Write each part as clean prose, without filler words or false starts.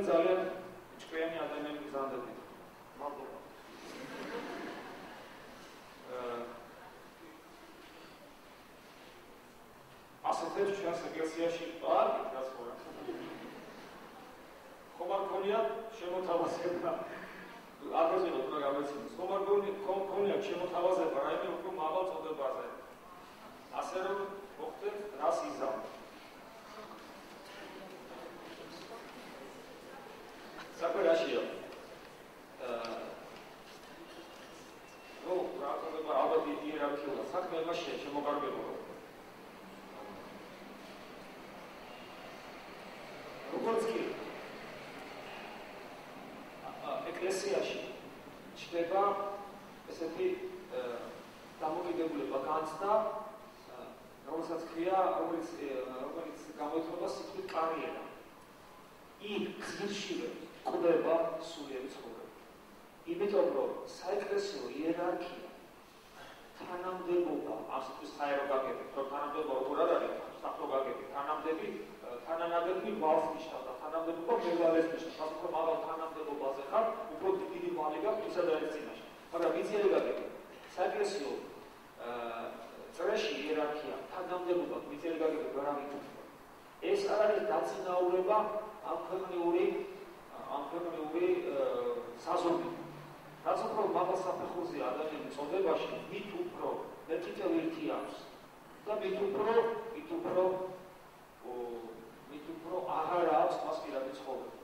ძალიან ჭკვიანი ადამიანები გზანდებით. მადლობა. ასეთებს ჩვენს ეკლესიაში არ გასწორა. ხომ არ გქონიათ შემოთავაზება? აბაზინო თუ გამეცინოს. ხომ არ გქონიათ შემოთავაზება რაიმე უფრო მაღალ წოდებაზე? ასე რომ მოხდეთ რას იზამთ. საქმე რაშია? რა ხდება ალბათ იერარქიულად. საქმე იმაშია შემოგარბებულო. როგორც კი ეკლესიაში ჩნდება ესეთი დამოკიდებულება განცდა, რომელსაც ქვია, რომელიც გამოიხმება სიტყვით კარიერა. იქ გზირშივე კვდება სულიერი ცხოვრება. იმიტომ რომ საეკლესიო იერარქია თანამდებობა, ასეთის საერო გაგებით, რომ თანამდებობა როგორ არ არის, საფრთხო გაგებით, თანანადები ვალს ნიშნავდა, თანამდებობა მებალეს ნიშნავს, უფრო მაღალ თანამდებობაზე ხარ, უფრო დიდი ვალი გაქვს ისა და ეს წინაშე. მაგრამ ვიცი გაგებით, საეკლესიო წრეში იერარქია, თანამდებობა, ვიცი გაგებით, რა მითქვა. ეს არ არის დაწინაურება ამ ქვეყნიური საზომით. რაც უფრო მაღალ საფეხურზეა ადამიანის წოდებაში, მით უფრო მეტივ ერთი აქვს და მით უფრო აღარ აქვს მას პირადი ცხოვრება.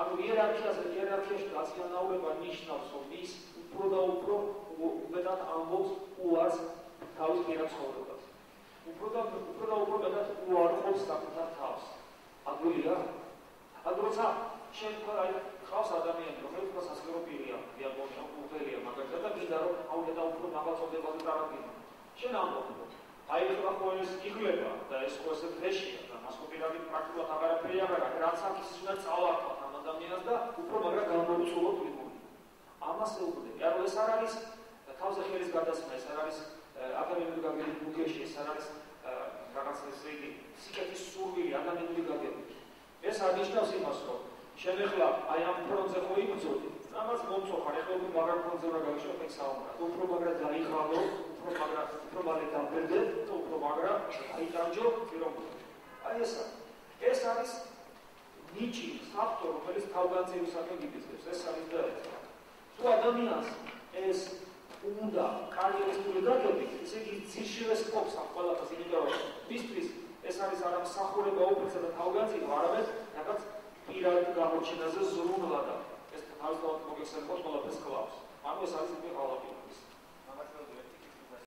ანუ იერარქიაში დაწინაურება ნიშნავს, რომ ის უფრო და უფრო მეტად ამბობს უარს თავის პირად ცხოვრებას. უფრო და უფრო მეტად უარყოფს საკუთარ თავს. ადვილია? ანუ როცა შენ ხავს ადამიანი, რომელიც სასწორობილია, დიაგნოზა უღელია, მაგალითად და მინდა რომ აუგედა უფრო მაღალ წოდებაზე წარადგინო. შენ ამბობ, აი ახლა ხო ეს იგლება და ეს ხო ესე ფრეშია და მას პირადი პრაქტიკულად აღარაფერი აღარ აქვს, რაც აქ ის უნდა წავარდოთ ამ ადამიანს და უფრო მაგრა გამორჩულოთ ვიყო. ამას ეუბნები. ანუ ეს არ არის თავზე ხელის გადასხმა, ეს არ არის აკადემიური გაგებით ბუქეში, ეს არ არის რაღაც ესე იგი სიკეთის სურვილი ადამიანური გაგებით. ეს არნიშნავს იმას, რომ შენ ახლა აი ამ ფრონტზე ხო იბრძოდი, რამაც მომწოხარ, ახლა უფრო მაგრა ფრონტზე უნდა გავიშალო ეს საუბარი. უფრო მაგრა დაიღალო, უფრო მალე დაბერდე და უფრო მაგრა აიტანჯო პიროვნებით. აი ეს არის ნიჭი, საფრთხე, რომელიც თავგანწირისაკენ გიბიძგებს, ეს არის და ეს. თუ ადამიანს ეს უნდა კარიერისტული გაგებით, ესე იგი ძირშივე სკობს ამ ყველაფერს, იმიტომ რომ მისთვის ეს არის არა მსახურება უფლისა და თავგანწირო, არამედ რაღაც პირად გამოჩენაზე ზრუნვა და ეს თავისთავად მოგეხსენებათ ყველაფერს კლავს. ანუ ეს არის